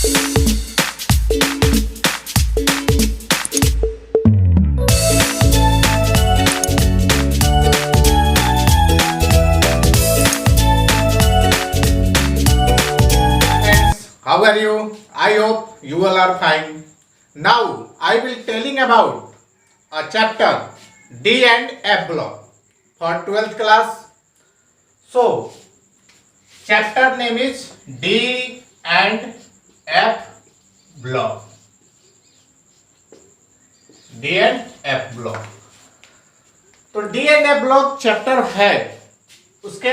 How are you? I hope you all are fine. Now I will telling about a chapter D and F block for 12th class. So chapter name is D and F block. D and F block. तो D and F block chapter है, उसके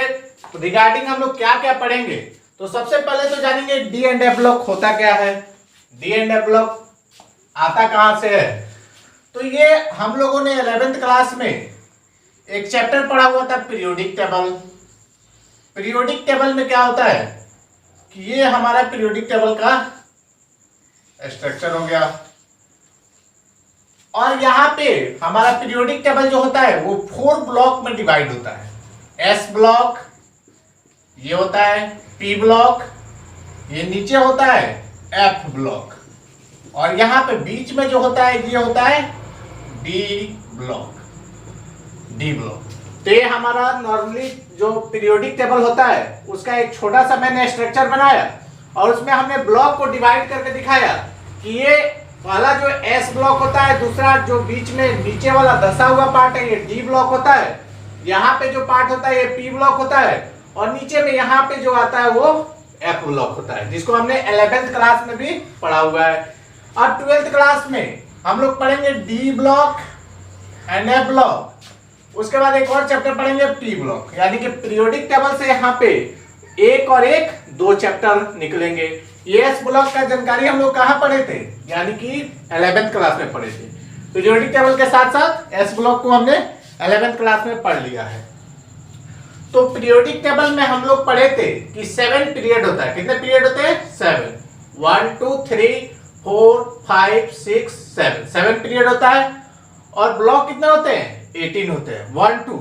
regarding हम लोग क्या क्या पढ़ेंगे। तो सबसे पहले तो जानेंगे डी एंड एफ ब्लॉक होता क्या है, डी एंड एफ ब्लॉक आता कहां से है। तो ये हम लोगों ने 11th क्लास में एक चैप्टर पढ़ा हुआ था पीरियोडिक टेबल। पीरियोडिक टेबल में क्या होता है कि ये हमारा पीरियोडिक टेबल का स्ट्रक्चर हो गया, और यहाँ पे हमारा पीरियोडिक टेबल जो होता है वो 4 ब्लॉक में डिवाइड होता है। एस ब्लॉक ये होता है, पी ब्लॉक ये नीचे होता है, एफ ब्लॉक, और यहाँ पे बीच में जो होता है ये होता है डी ब्लॉक। डी ब्लॉक तो ये हमारा नॉर्मली जो पीरियोडिक टेबल होता है उसका एक छोटा सा मैंने स्ट्रक्चर बनाया, और उसमें हमने ब्लॉक को डिवाइड करके दिखाया कि ये पहला जो एस ब्लॉक होता है, दूसरा जो बीच में नीचे वाला धसा हुआ पार्ट है ये डी ब्लॉक होता है, यहाँ पे जो पार्ट होता है ये पी ब्लॉक होता है, और नीचे में यहाँ पे जो आता है वो एफ ब्लॉक होता है, जिसको हमने 11th क्लास में भी पढ़ा हुआ है। अब 12th क्लास में हम लोग पढ़ेंगे D block and F block. उसके बाद एक और चैप्टर पढ़ेंगे पी ब्लॉक, यानी कि पीरियोडिक टेबल से यहाँ पे एक और एक 2 चैप्टर निकलेंगे। ये एस ब्लॉक का जानकारी हम लोग कहाँ पढ़े थे, यानी कि 11th क्लास में पढ़े थे। पीरियोडिक टेबल के साथ साथ एस ब्लॉक को हमने 11th क्लास में पढ़ लिया है। तो पीरियोडिक टेबल में हम लोग पढ़े थे कि 7 पीरियड होता है। कितने पीरियड होते हैं? 7। 1 2 3 4 5 6 7 7 पीरियड होता है। और ब्लॉक कितने होते हैं? 18 होते हैं। 1 2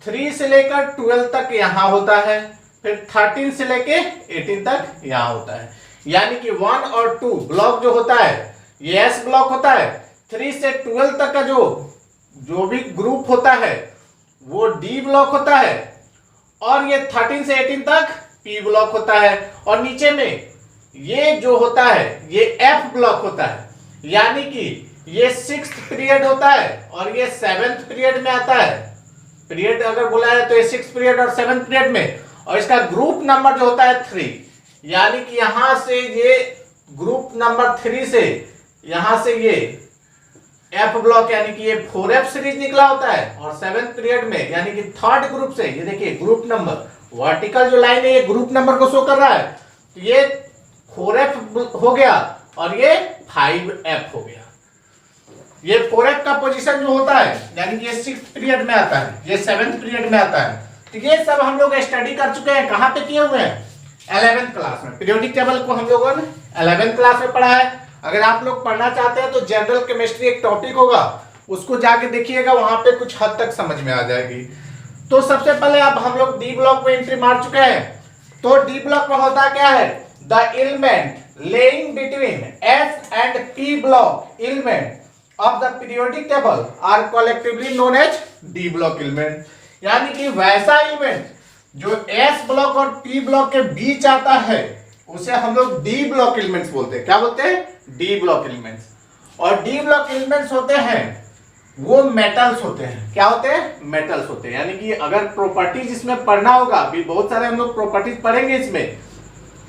3 से लेकर 12 तक यहाँ होता है, फिर 13 से लेके 18 तक यहाँ होता है। यानी कि 1 और 2 ब्लॉक जो होता है ये एस ब्लॉक होता है। 3 से 12 तक का जो भी ग्रुप होता है वो डी ब्लॉक होता है, और ये 13 से 18 तक पी ब्लॉक होता है, और नीचे में ये जो होता है ये एफ ब्लॉक होता है। यानी कि ये 6th पीरियड होता है और ये 7th पीरियड में आता है। पीरियड अगर बोला है तो ये 6th पीरियड और 7th पीरियड में, और इसका ग्रुप नंबर जो होता है 3। यानी कि यहां से ये ग्रुप नंबर 3 से यहां से ये एफ ब्लॉक यानी कि ये 4F सीरीज निकला होता है, और 7th पीरियड में यानी कि 3rd ग्रुप से ये देखिए ग्रुप नंबर वर्टिकल जो लाइन है ये ग्रुप नंबर को शो कर रहा है, तो ये 4F हो गया और ये 5F हो गया। ये 4F का पोजीशन जो होता है यानी कि ये 6th पीरियड में आता है, ये 7th पीरियड में आता है। तो ये सब हम लोग स्टडी कर चुके हैं। कहां पे किए हुए हैं? 11th क्लास में। पीरियोडिक टेबल को हम लोगों ने 11th क्लास में पढ़ा है। अगर आप लोग पढ़ना चाहते हैं तो जनरल केमिस्ट्री एक टॉपिक होगा, उसको जाके देखिएगा, वहां पे कुछ हद तक समझ में आ जाएगी। तो सबसे पहले अब हम लोग डी ब्लॉक में एंट्री मार चुके हैं। तो डी ब्लॉक में होता क्या है? The element laying between S and P block element of the periodic table are collectively known as D block element. यानी कि वैसा एलिमेंट जो एस ब्लॉक और पी ब्लॉक के बीच आता है उसे हम लोग डी ब्लॉक एलिमेंट्स बोलते हैं। क्या बोलते हैं? D block elements. और डी ब्लॉक एलिमेंट्स होते हैं वो मेटल्स होते हैं। क्या होते हैं? मेटल्स होते हैं। यानी कि अगर प्रॉपर्टीज इसमें पढ़ना होगा, भी बहुत सारे हम लोग प्रॉपर्टीज पढ़ेंगे इसमें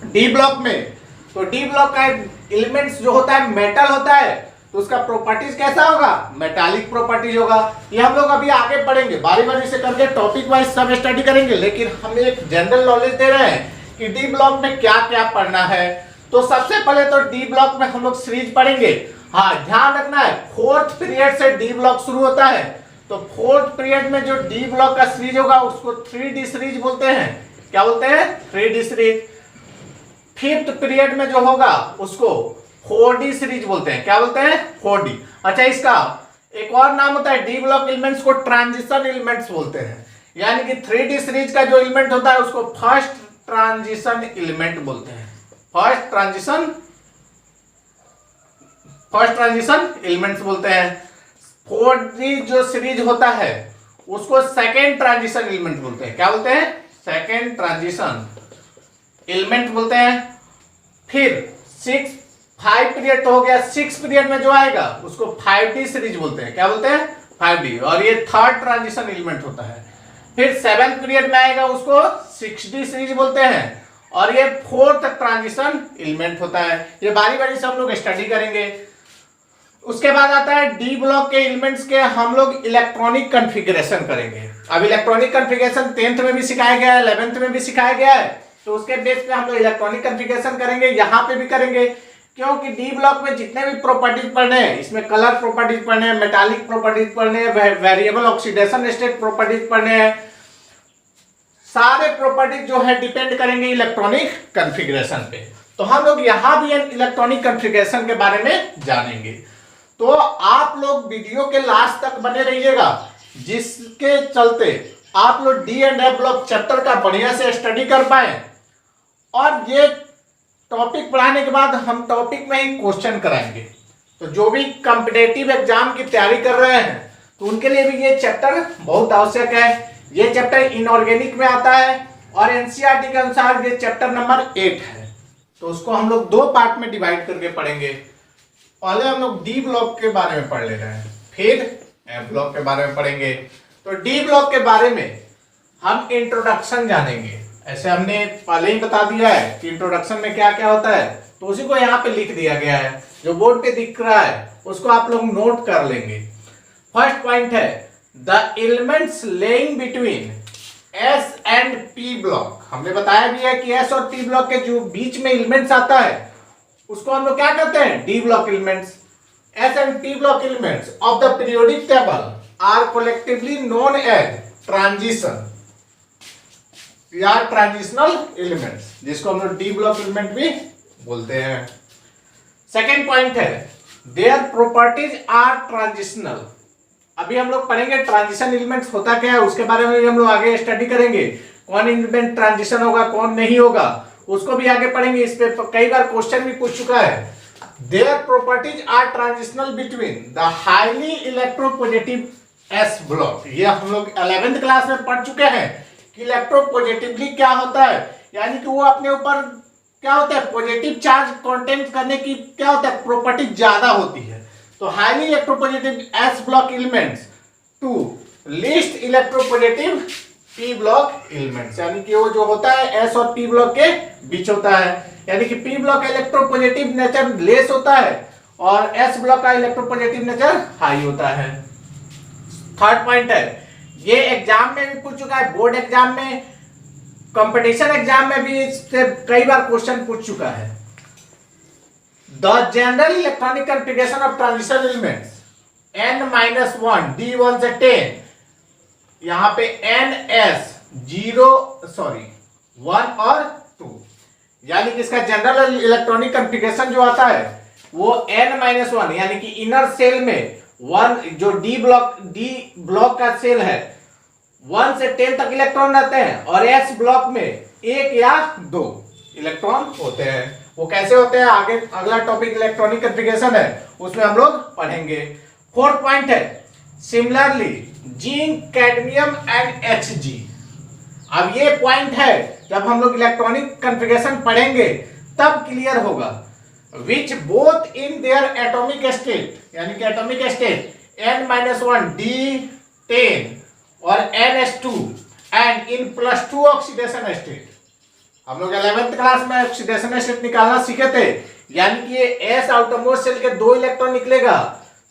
डी ब्लॉक में। तो डी ब्लॉक का एलिमेंट्स जो होता है मेटल होता है, तो उसका प्रॉपर्टीज कैसा होगा? मेटालिक प्रॉपर्टीज होगा। ये हम लोग अभी आगे पढ़ेंगे, बारी बारी से करके टॉपिक वाइज सब स्टडी करेंगे, लेकिन हम एक जनरल नॉलेज दे रहे हैं कि डी ब्लॉक में क्या क्या पढ़ना है। तो सबसे पहले तो डी ब्लॉक में हम लोग सीरीज पढ़ेंगे। हाँ, ध्यान रखना है 4th पीरियड से डी ब्लॉक शुरू होता है। तो 4th पीरियड में जो डी ब्लॉक का सीरीज होगा उसको 3D सीरीज बोलते हैं। क्या बोलते हैं? 3D series. 5th पीरियड में जो होगा उसको 4D सीरीज बोलते हैं। क्या बोलते हैं? 4D। अच्छा, इसका एक और नाम होता है डी ब्लॉक एलिमेंट्स को ट्रांजिशन एलिमेंट्स बोलते हैं। यानी कि 3D सीरीज का जो एलिमेंट होता है उसको फर्स्ट ट्रांजिशन एलिमेंट बोलते हैं। First transition first transition elements बोलते हैं। 4D जो सीरीज होता है उसको सेकेंड ट्रांजिशन एलिमेंट बोलते हैं। क्या बोलते हैं? सेकेंड ट्रांजिशन एलिमेंट बोलते हैं। फिर 5 पीरियड तो हो गया, 6 पीरियड में जो आएगा उसको 5D सीरीज बोलते हैं। क्या बोलते हैं? 5D। और ये थर्ड ट्रांजिशन एलिमेंट होता है। फिर 7th पीरियड में आएगा उसको 6D सीरीज बोलते हैं। और ये फोर्थ ट्रांजिशन एलिमेंट होता है। ये बारी बारी से हम लोग स्टडी करेंगे। उसके बाद आता है डी ब्लॉक के एलिमेंट्स के हम लोग इलेक्ट्रॉनिक कॉन्फ़िगरेशन करेंगे। अब इलेक्ट्रॉनिक कॉन्फ़िगरेशन 10th में भी सिखाया गया है, 11th में भी सिखाया गया है, तो उसके बेस पे हम लोग इलेक्ट्रॉनिक कॉन्फ़िगरेशन करेंगे, यहाँ पे भी करेंगे। क्योंकि डी ब्लॉक में जितने भी प्रॉपर्टीज पढ़ने हैं, इसमें कलर प्रॉपर्टीज पढ़ने हैं, मेटालिक प्रॉपर्टीज पढ़ने हैं, वेरिएबल ऑक्सीडेशन स्टेट प्रॉपर्टीज पढ़ने हैं, सारे प्रॉपर्टीज जो है डिपेंड करेंगे इलेक्ट्रॉनिक कॉन्फ़िगरेशन पे। तो हम लोग यहाँ भी इलेक्ट्रॉनिक कॉन्फ़िगरेशन के बारे में जानेंगे। तो आप लोग वीडियो के लास्ट तक बने रहिएगा, जिसके चलते आप लोग D and F block chapter का बढ़िया से स्टडी कर पाए। और ये टॉपिक पढ़ाने के बाद हम टॉपिक में ही क्वेश्चन कराएंगे। तो जो भी कॉम्पिटिटिव एग्जाम की तैयारी कर रहे हैं तो उनके लिए भी ये चैप्टर बहुत आवश्यक है। ये चैप्टर इनऑर्गेनिक में आता है और एनसीईआरटी के अनुसार ये चैप्टर नंबर 8 है। तो उसको हम लोग 2 पार्ट में डिवाइड करके पढ़ेंगे। पहले हम लोग डी ब्लॉक के बारे में पढ़ ले रहे हैं, फिर एफ ब्लॉक के बारे में पढ़ेंगे। तो डी ब्लॉक के बारे में हम इंट्रोडक्शन जानेंगे। ऐसे हमने पहले ही बता दिया है कि इंट्रोडक्शन में क्या क्या होता है, तो उसी को यहाँ पे लिख दिया गया है। जो बोर्ड पे दिख रहा है उसको आप लोग नोट कर लेंगे। फर्स्ट पॉइंट है the elements laying between S and P block. हमने बताया भी है कि एस और पी ब्लॉक के जो बीच में एलिमेंट्स आता है उसको हम लोग क्या कहते हैं? D block elements. S and P block elements of the periodic table are collectively known as transition या ट्रांजिशनल एलिमेंट्स, जिसको हम लोग डी ब्लॉक एलिमेंट भी बोलते हैं। सेकेंड पॉइंट है देयर प्रॉपर्टीज आर ट्रांजिशनल। अभी हम लोग पढ़ेंगे ट्रांजिशन एलिमेंट्स होता क्या है, उसके बारे में भी हम लोग आगे स्टडी करेंगे। कौन एलिमेंट ट्रांजिशन होगा, कौन नहीं होगा, उसको भी आगे पढ़ेंगे। इस पे कई बार क्वेश्चन भी पूछ चुका है। Their properties are transitional between the highly electropositive S block. ये हम लोग 11th क्लास में पढ़ चुके हैं कि इलेक्ट्रोपॉजिटिवली क्या होता है, यानी कि वो अपने ऊपर क्या होता है, पॉजिटिव चार्ज कंटेंट करने की क्या होता है, प्रॉपर्टी ज्यादा होती है। तो highly electropositive S block elements to least electropositive P block elements, यानी कि वो जो होता है एस और पी ब्लॉक के बीच होता है। यानी कि पी ब्लॉक का इलेक्ट्रोपॉजिटिव नेचर लेस होता है और एस ब्लॉक का इलेक्ट्रोपॉजिटिव नेचर हाई होता है। थर्ड पॉइंट है, ये एग्जाम में भी पूछ चुका है, बोर्ड एग्जाम में, कंपटीशन एग्जाम में भी इससे कई बार क्वेश्चन पूछ चुका है। The general electronic configuration of transition elements n-1 d1 से 10, यहां पे ns 1 और 2, यानी कि इसका जनरल इलेक्ट्रॉनिक कॉन्फ़िगरेशन जो आता है वो n-1 यानी कि इनर सेल में 1 जो डी ब्लॉक का सेल है 1 से 10 तक इलेक्ट्रॉन रहते हैं और एस ब्लॉक में 1 या 2 इलेक्ट्रॉन होते हैं। वो कैसे होते हैं आगे अगला टॉपिक इलेक्ट्रॉनिक कॉन्फ़िगरेशन है, उसमें हम लोग पढ़ेंगे। फोर्थ पॉइंट है similarly zinc, cadmium and Hg। अब ये पॉइंट है जब हम लोग इलेक्ट्रॉनिक कॉन्फ़िगरेशन पढ़ेंगे तब क्लियर होगा। Which both in their atomic state, यानी कि एटॉमिक स्टेट n-1 d10 और ns2 and in +2 oxidation state. हम लोग 11th क्लास में ऑक्सीडेशन स्टेट निकालना सीखे थे, यानी कि ये s आउटरमोस्ट शेल के 2 इलेक्ट्रॉन निकलेगा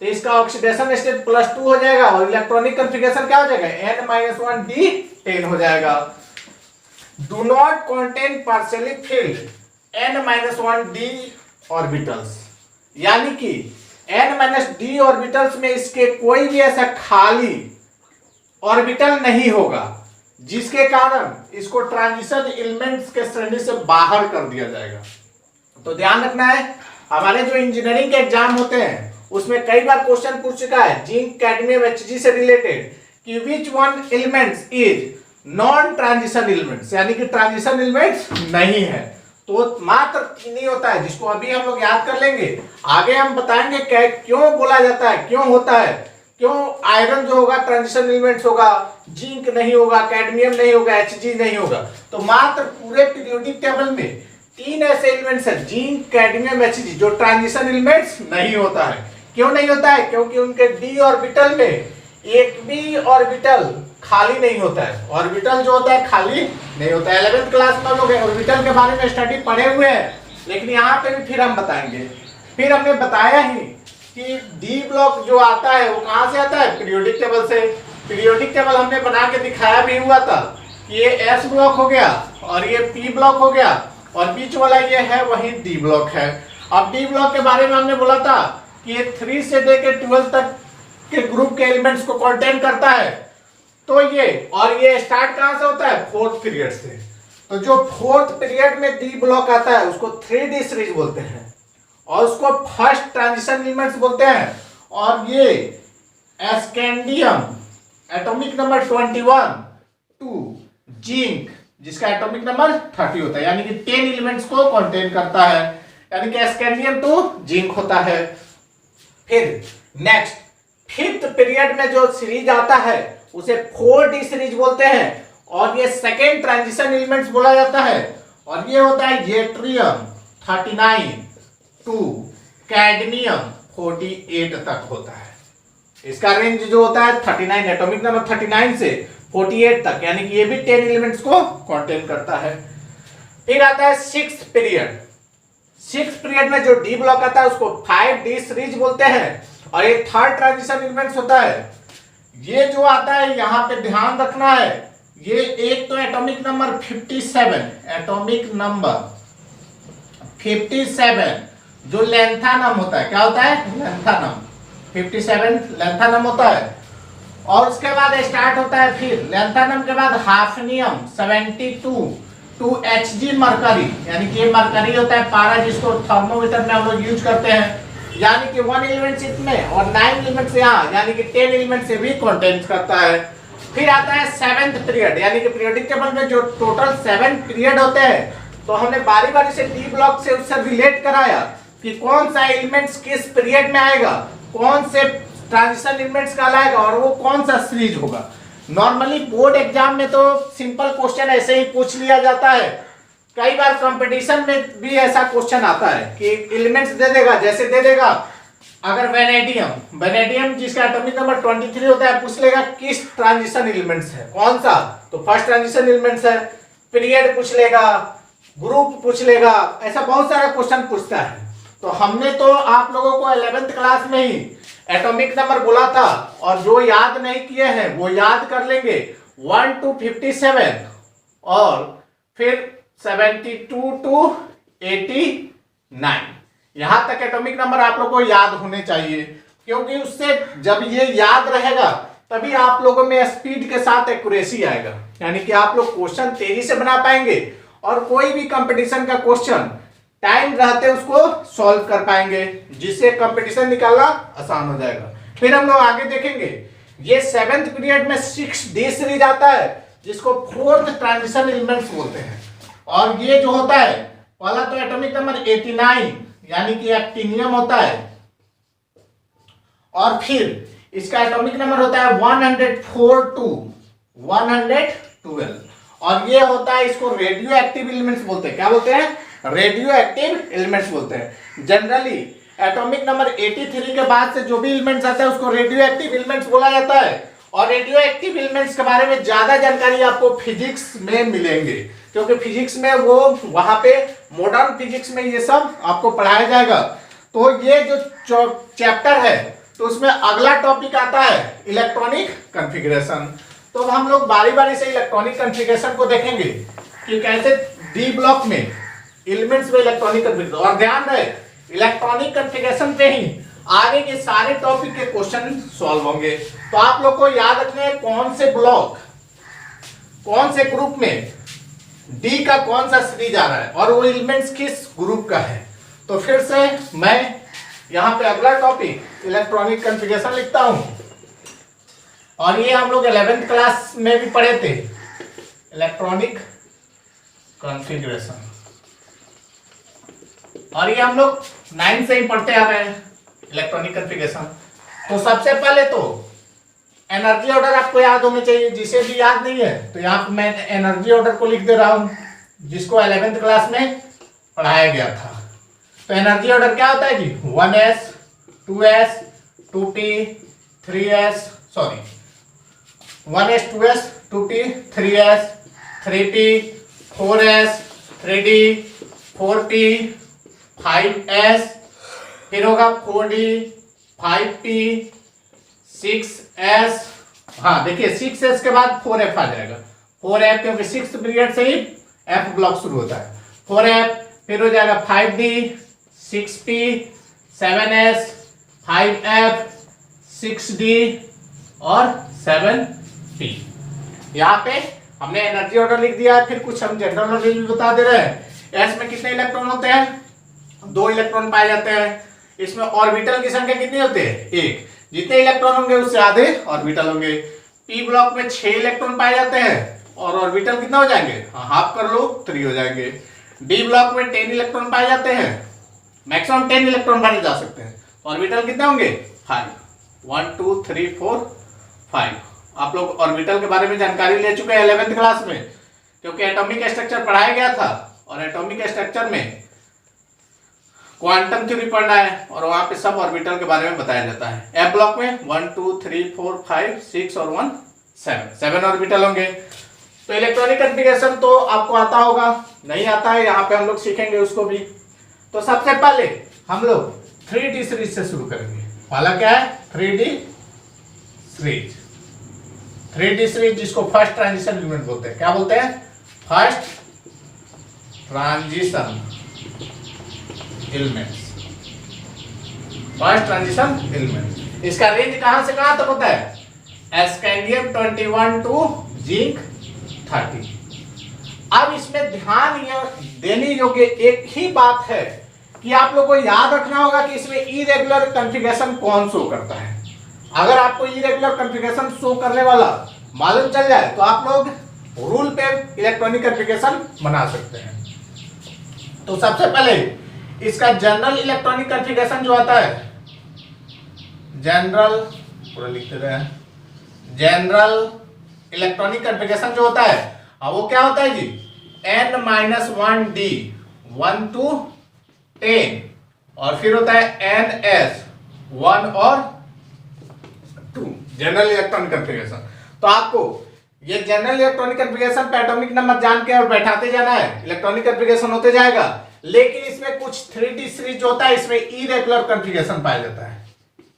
तो इसका ऑक्सीडेशन स्टेट +2 हो जाएगा और इलेक्ट्रॉनिक कॉन्फ़िगरेशन क्या हो जाएगा, n-1 d10 हो जाएगा। Do not contain partially field n-1 d orbitals, यानी कि n-d ऑर्बिटल्स में इसके कोई भी ऐसा खाली ऑर्बिटल नहीं होगा जिसके कारण इसको ट्रांजिशन एलिमेंट्स के श्रेणी से बाहर कर दिया जाएगा। तो ध्यान रखना है, हमारे जो इंजीनियरिंग के एग्जाम होते हैं उसमें कई बार क्वेश्चन पूछ चुका है जिंक, कैडमियम, Hg से रिलेटेड कि which one elements is non transition elements, यानी कि ट्रांजिशन एलिमेंट्स नहीं है। तो मात्र 3 ही होता है, जिसको अभी हम लोग याद कर लेंगे। आगे हम बताएंगे क्यों बोला जाता है, क्यों होता है, क्यों आयरन जो होगा ट्रांजिशन एलिमेंट्स होगा, जिंक नहीं होगा, कैडमियम नहीं होगा, Hg नहीं होगा। तो मात्र पूरे पीरियोडिक टेबल में 3 ऐसे एलिमेंट्स हैं, जिंक, कैडमियम, Hg, जो ट्रांजिशन एलिमेंट्स नहीं होता है। क्यों नहीं होता है? क्योंकि उनके d ऑर्बिटल में एक भी ऑर्बिटल खाली नहीं होता है। ऑर्बिटल जो होता है खाली नहीं होता है। 11th क्लास में हम लोग ऑर्बिटल के बारे में स्टडी पढ़े हुए हैं, लेकिन यहाँ पे भी फिर हम बताएंगे। फिर हमने बताया ही कि डी ब्लॉक जो आता है वो कहाँ से आता है? पीरियोडिक टेबल से। पीरियोडिक टेबल हमने बना के दिखाया भी हुआ था कि ये एस ब्लॉक हो गया और ये पी ब्लॉक हो गया और बीच वाला ये है वही डी ब्लॉक है। अब डी ब्लॉक के बारे में हमने बोला था कि ये 3 से लेकर 12 तक के ग्रुप के एलिमेंट्स को कंटेन करता है। तो ये स्टार्ट कहां से होता है? 4th पीरियड से। तो जो 4th पीरियड में डी ब्लॉक आता है उसको 3D सीरीज बोलते हैं और उसको फर्स्ट ट्रांजिशन एलिमेंट्स बोलते हैं। और ये एस्केंडियम एटॉमिक नंबर 21 टू जिंक जिसका एटॉमिक नंबर 30 होता है, यानी कि 10 एलिमेंट्स को कंटेन करता है, यानी कि एस्केंडियम टू जिंक होता है। फिर नेक्स्ट 5th पीरियड में जो सीरीज आता है उसे 4D सीरीज बोलते हैं और ये सेकेंड ट्रांजिशन एलिमेंट्स बोला जाता है और ये होता है येट्रियम 39 टू कैडमियम 48 तक होता है। इसका रेंज जो होता है 39 एटॉमिक नंबर 39 से 48 तक, यानी कि ये भी 10 एलिमेंट्स को कंटेन करता है। फिर आता है 6th पीरियड। 6th पीरियड में जो डी ब्लॉक आता है उसको 5D सीरीज बोलते हैं और ये थर्ड ट्रांजिशन एलिमेंट्स होता है। ये जो आता है यहाँ पे ध्यान रखना है, ये एक तो एटॉमिक नंबर 57, एटॉमिक नंबर 57 जो लेंथानम होता है। क्या होता है? लेंथानम। 57 लेंथानम होता है और उसके बाद स्टार्ट होता है फिर लेंथानम के बाद हाफनियम 72 टू Hg मरकरी, यानी कि ये मरकरी होता है पारा, जिसको थर्मोमीटर में हम लोग यूज करते हैं, यानी कि 1 एलिमेंट इसमें और 9 एलिमेंट्स यहाँ, यानी कि 10 एलिमेंट से भी कंटेन करता है। फिर आता है 7th पीरियड, यानी कि पीरियोडिक टेबल में जो टोटल 7 पीरियड होते हैं। तो हमने बारी बारी से डी ब्लॉक से उससे रिलेट कराया कि कौन सा एलिमेंट्स किस पीरियड में आएगा, कौन से ट्रांजिशन एलिमेंट्स कहलाएगा और वो कौन सा सीरीज होगा। नॉर्मली बोर्ड एग्जाम में तो सिंपल क्वेश्चन ऐसे ही पूछ लिया जाता है, कई बार कंपटीशन में भी ऐसा क्वेश्चन आता है कि एलिमेंट्स दे देगा, जैसे दे देगा अगर वेनेडियम जिसका एटॉमिक नंबर 23 होता है, पूछ लेगा किस ट्रांजिशन एलिमेंट्स है, कौन सा, तो फर्स्ट ट्रांजिशन एलिमेंट्स है। पीरियड पूछ लेगा, ग्रुप पूछ लेगा, ऐसा बहुत सारा क्वेश्चन पूछता है। तो हमने तो आप लोगों को 11th क्लास में ही एटॉमिक नंबर बोला था और जो याद नहीं किए हैं वो याद कर लेंगे 1 to 57 और फिर 72 to 89, यहां तक एटॉमिक नंबर आप लोगों को याद होने चाहिए, क्योंकि उससे जब ये याद रहेगा तभी आप लोगों में स्पीड के साथ एक्यूरेसी आएगा, यानी कि आप लोग क्वेश्चन तेजी से बना पाएंगे और कोई भी कंपटीशन का क्वेश्चन टाइम रहते उसको सॉल्व कर पाएंगे, जिससे कंपटीशन निकालना आसान हो जाएगा। फिर हम लोग आगे देखेंगे, ये 7th पीरियड में 6D सीरीज आता है जिसको 4th ट्रांजिशन एलिमेंट्स बोलते हैं। और ये जो होता है पहला तो एटॉमिक नंबर 89 यानी कि एक्टिनियम होता है और फिर इसका एटॉमिक नंबर होता है 104 टू 112 और ये होता है, इसको रेडियो एक्टिव एलिमेंट्स बोलते हैं। क्या बोलते हैं? रेडियो एक्टिव एलिमेंट्स बोलते हैं। जनरली एटॉमिक नंबर 83 के बाद से जो भी एलिमेंट्स आता है उसको रेडियो एक्टिव एलिमेंट्स बोला जाता है और रेडियो एक्टिव एलिमेंट्स के बारे में ज्यादा जानकारी आपको फिजिक्स में मिलेंगे, क्योंकि फिजिक्स में वो वहां पे मॉडर्न फिजिक्स में ये सब आपको पढ़ाया जाएगा। तो ये जो चैप्टर है तो उसमें अगला टॉपिक आता है इलेक्ट्रॉनिक कॉन्फ़िगरेशन। तो हम लोग बारी बारी से इलेक्ट्रॉनिक कॉन्फ़िगरेशन को देखेंगे कि कैसे डी ब्लॉक में एलिमेंट्स में इलेक्ट्रॉनिक कॉन्फ़िगरेशन, और ध्यान रहे इलेक्ट्रॉनिक कॉन्फ़िगरेशन पे ही आगे के सारे टॉपिक के क्वेश्चन सॉल्व होंगे। तो आप लोग को याद रखना है कौन से ब्लॉक, कौन से ग्रुप में डी का कौन सा सीरीज आ रहा है और वो एलिमेंट्स किस ग्रुप का है। तो फिर से मैं यहाँ पे अगला टॉपिक इलेक्ट्रॉनिक कॉन्फ़िगरेशन लिखता हूं और ये हम लोग 11th क्लास में भी पढ़े थे, इलेक्ट्रॉनिक कॉन्फ़िगरेशन। और ये हम लोग 9 से ही पढ़ते आ रहे हैं इलेक्ट्रॉनिक कॉन्फ़िगरेशन। तो सबसे पहले तो एनर्जी ऑर्डर आपको याद होना चाहिए, जिसे भी याद नहीं है तो यहाँ पे मैं एनर्जी ऑर्डर को लिख दे रहा हूँ, जिसको 11th क्लास में पढ़ाया गया था। तो एनर्जी ऑर्डर क्या होता है जी? 1s 2s 2p 3s 1s 2s 2p 3s 3p 4s 3d 4p 5s, फिर होगा 4d 5p 6s। हाँ देखिए 6s के बाद 4f आ जाएगा, 4f क्योंकि 6th पीरियड से ही f ब्लॉक शुरू होता है। 4f फिर हो जाएगा 5d 6p 7s 5f 6d और 7p। यहाँ पे हमने एनर्जी ऑर्डर लिख दिया है। फिर कुछ हम जनरल नॉलेज भी बता दे रहे हैं। s में कितने इलेक्ट्रॉन होते हैं? 2 इलेक्ट्रॉन पाए जाते हैं। इसमें ऑर्बिटल की संख्या कितनी होती है? 1। जितने इलेक्ट्रॉन होंगे उससे आधे ऑर्बिटल होंगे। p ब्लॉक में 6 इलेक्ट्रॉन पाए जाते हैं और ऑर्बिटल कितना हो जाएंगे? हाफ कर लो 3 हो जाएंगे। d ब्लॉक में 10 इलेक्ट्रॉन पाए जाते हैं, मैक्सिमम 10 इलेक्ट्रॉन पाए जा सकते हैं। ऑर्बिटल कितने होंगे? 5 1 2 3 4 5। आप लोग ऑर्बिटल के बारे में जानकारी ले चुके हैं 11th क्लास में, क्योंकि एटॉमिक स्ट्रक्चर पढ़ाया गया था और एटॉमिक स्ट्रक्चर में क्वांटम थ्योरी पढ़ना है और वहां पे सब ऑर्बिटल के बारे में बताया जाता है। एफ ब्लॉक में 1 2 3 4 5 6 और 1 7 ऑर्बिटल होंगे। तो इलेक्ट्रॉनिक कॉन्फ़िगरेशन तो आपको आता होगा, नहीं आता है यहाँ पे हम लोग सीखेंगे उसको भी। तो सबसे पहले हम लोग 3D सीरीज से शुरू करेंगे। पहला क्या है? 3D series. 3D सीरीज जिसको फर्स्ट ट्रांजिशन एलिमेंट बोलते हैं। क्या बोलते हैं? First transition elements. First transition element. इसका रेंज कहां से कहां तक होता है? Scandium 21 to zinc 30। अब इसमें ध्यान देने योग्य एक ही बात है कि आप लोग को याद रखना होगा कि इसमें इरेगुलर कॉन्फ़िगरेशन कौन शो करता है। अगर आपको इरेगुलर कॉन्फ़िगरेशन शो करने वाला मालूम चल जाए तो आप लोग रूल पे इलेक्ट्रॉनिक कॉन्फ़िगरेशन बना सकते हैं। तो सबसे पहले इसका जनरल इलेक्ट्रॉनिक कॉन्फ़िगरेशन जो आता है, जनरल पूरा लिखते रहे, जनरल इलेक्ट्रॉनिक कॉन्फ़िगरेशन जो होता है वो क्या होता है जी? n-1d 1 to 10 और फिर होता है ns 1 और 2। General electronic configuration. तो आपको ये जनरल इलेक्ट्रॉनिक कॉन्फ़िगरेशन पे एटॉमिक नंबर जान के और बैठाते जाना है, इलेक्ट्रॉनिक कॉन्फ़िगरेशन होते जाएगा। लेकिन इसमें कुछ 3D सीरीज होता है, इसमें इरेगुलर कॉन्फ़िगरेशन पाया जाता है।